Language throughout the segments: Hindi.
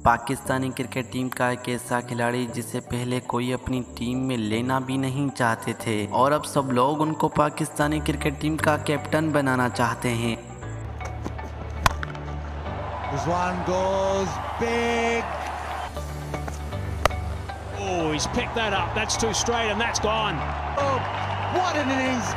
पाकिस्तानी क्रिकेट टीम का एक ऐसा खिलाड़ी जिसे पहले कोई अपनी टीम में लेना भी नहीं चाहते थे और अब सब लोग उनको पाकिस्तानी क्रिकेट टीम का कैप्टन बनाना चाहते हैं। Rizwan goes big. Oh, he's picked that up. That's too straight and that's gone. Oh, what an innings!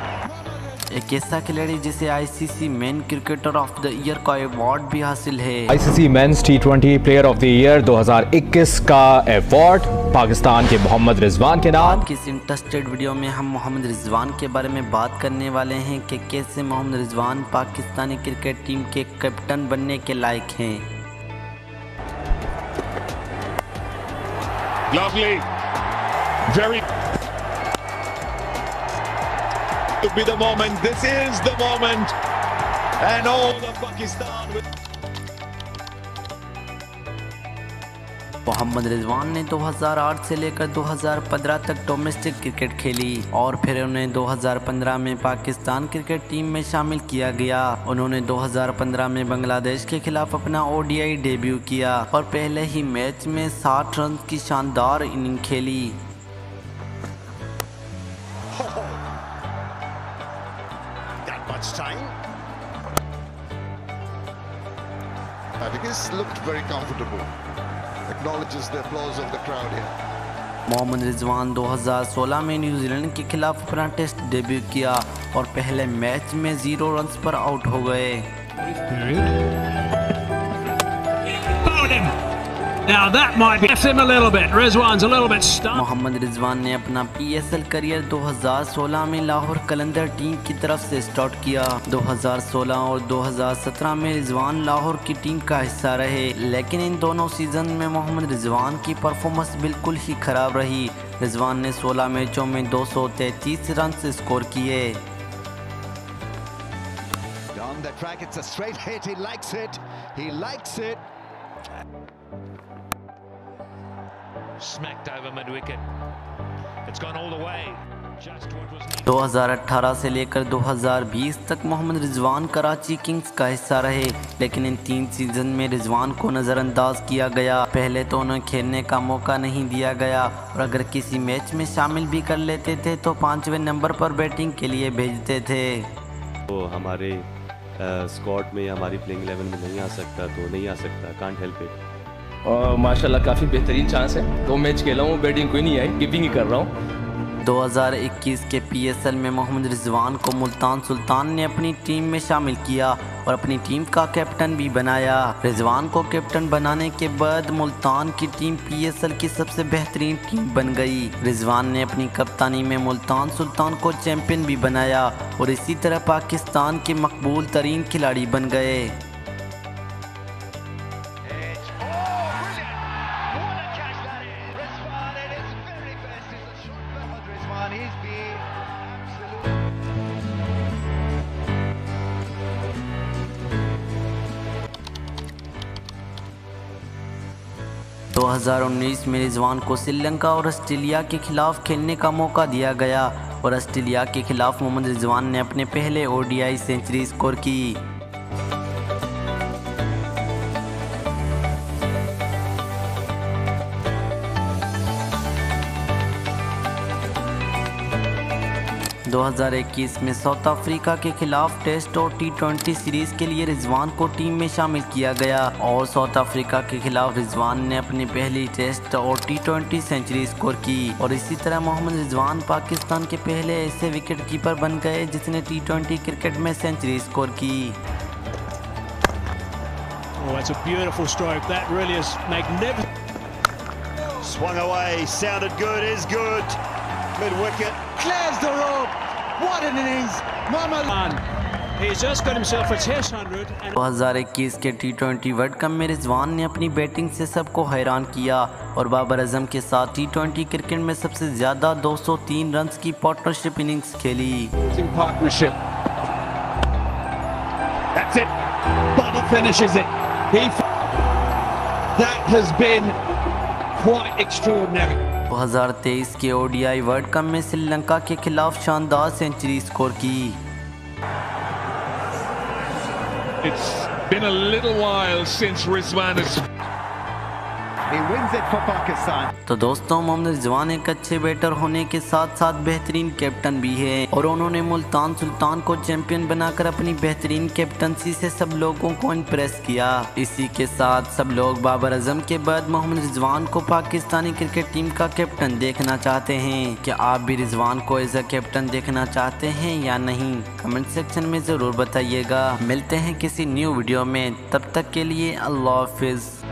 एक ऐसा खिलाड़ी जिसे ICC main cricketer of the year का अवार्ड भी हासिल है। ICC men's T20 player of the year 2021 का अवार्ड पाकिस्तान के मोहम्मद रिजवान के नाम। आज की इस इंटरेस्टेड वीडियो में हम मोहम्मद रिजवान के बारे में बात करने वाले हैं कि कैसे मोहम्मद रिजवान पाकिस्तानी क्रिकेट टीम के कैप्टन बनने के लायक हैं। Lovely, very. To be the moment. This is the moment, and all the Pakistan. Mohammad Rizwan ने 2008 से लेकर 2015 तक डोमेस्टिक क्रिकेट खेली और फिर उन्हें 2015 में पाकिस्तान क्रिकेट टीम में शामिल किया गया। उन्होंने 2015 में बांग्लादेश के खिलाफ अपना ओडीआई डेब्यू किया और पहले ही मैच में 60 रन की शानदार इनिंग खेली। Much time. I think he's looked very comfortable. Acknowledges the applause of the crowd here. Mohammad Rizwan 2016 में न्यूजीलैंड के खिलाफ अपना टेस्ट डेब्यू किया और पहले मैच में 0 रन्स पर आउट हो गए। Now that might be him a little bit. Rizwan's a little bit stuck. Mohammad Rizwan ने अपना पीएसएल करियर 2016 में लाहौर कलंदर टीम की तरफ से स्टार्ट किया। 2016 और 2017 में रिजवान लाहौर की टीम का हिस्सा रहे, लेकिन इन दोनों सीजन में मोहम्मद रिजवान की परफॉर्मेंस बिल्कुल ही खराब रही। रिजवान ने 16 मैचों में 233 रन स्कोर किए। Down the track, it's a straight hit. He likes it. He likes it. Smacked over mid-wicket. It's gone all the way. Just what was needed. 2018 से लेकर 2020 तक मोहम्मद रिजवान कराची किंग्स का हिस्सा रहे, लेकिन इन 3 सीजन में रिजवान को नज़रअंदाज किया गया। पहले तो उन्हें खेलने का मौका नहीं दिया गया और अगर किसी मैच में शामिल भी कर लेते थे तो 5वें नंबर पर बैटिंग के लिए भेजते थे। तो हमारे स्क्वाड में हमारी प्लेइंग 11 में नहीं आ सकता तो नहीं आ सकता, कांट हेल्प इट। और माशाल्लाह काफ़ी बेहतरीन चांस है। 2 मैच खेला हूँ, बैटिंग कोई नहीं आई, कीपिंग ही कर रहा हूँ। 2021 के पीएसएल में मोहम्मद रिजवान को मुल्तान सुल्तान ने अपनी टीम में शामिल किया और अपनी टीम का कैप्टन भी बनाया। रिजवान को कैप्टन बनाने के बाद मुल्तान की टीम पीएसएल की सबसे बेहतरीन टीम बन गई। रिजवान ने अपनी कप्तानी में मुल्तान सुल्तान को चैंपियन भी बनाया और इसी तरह पाकिस्तान के मकबूल तरीन खिलाड़ी बन गए। तो 2019 में रिजवान को श्रीलंका और ऑस्ट्रेलिया के खिलाफ खेलने का मौका दिया गया और ऑस्ट्रेलिया के खिलाफ मोहम्मद रिजवान ने अपने पहले ओडीआई सेंचुरी स्कोर की। 2021 में साउथ अफ्रीका के खिलाफ टेस्ट और टी20 सीरीज के लिए रिजवान को टीम में शामिल किया गया और साउथ अफ्रीका के खिलाफ रिजवान ने अपनी पहली टेस्ट और टी20 सेंचुरी स्कोर की और इसी तरह मोहम्मद रिजवान पाकिस्तान के पहले ऐसे विकेट कीपर बन गए जिसने टी20 क्रिकेट में सेंचुरी स्कोर की। Oh, that's a beautiful stroke. That really is magnificent. Swung away, sounded good, is good. Mid-wicket. Clears the rope. What an innings. Mohammad. He's just got himself a test 100 and 2021 के टी20 वर्ल्ड कप में रिजवान ने अपनी बैटिंग से सबको हैरान किया और बाबर आजम के साथ टी20 क्रिकेट में सबसे ज़्यादा 203 रन की पार्टनरशिप इनिंग्स खेली। partnership. That's it. But he finishes it. That has been quite extraordinary. 2023 के ओडीआई वर्ल्ड कप में श्रीलंका के खिलाफ शानदार सेंचुरी स्कोर की। It's been a little while since Rizwan has He wins it for Pakistan. तो दोस्तों मोहम्मद रिजवान एक अच्छे बैटर होने के साथ साथ बेहतरीन कैप्टन भी है और उन्होंने मुल्तान सुल्तान को चैंपियन बनाकर अपनी बेहतरीन कैप्टनसी से सब लोगों को इम्प्रेस किया। इसी के साथ सब लोग बाबर आजम के बाद मोहम्मद रिजवान को पाकिस्तानी क्रिकेट टीम का कैप्टन देखना चाहते हैं। क्या आप भी रिजवान को एज अ कैप्टन देखना चाहते हैं या नहीं? कमेंट सेक्शन में ज़रूर बताइएगा। मिलते हैं किसी न्यू वीडियो में, तब तक के लिए अल्लाह हाफिज़।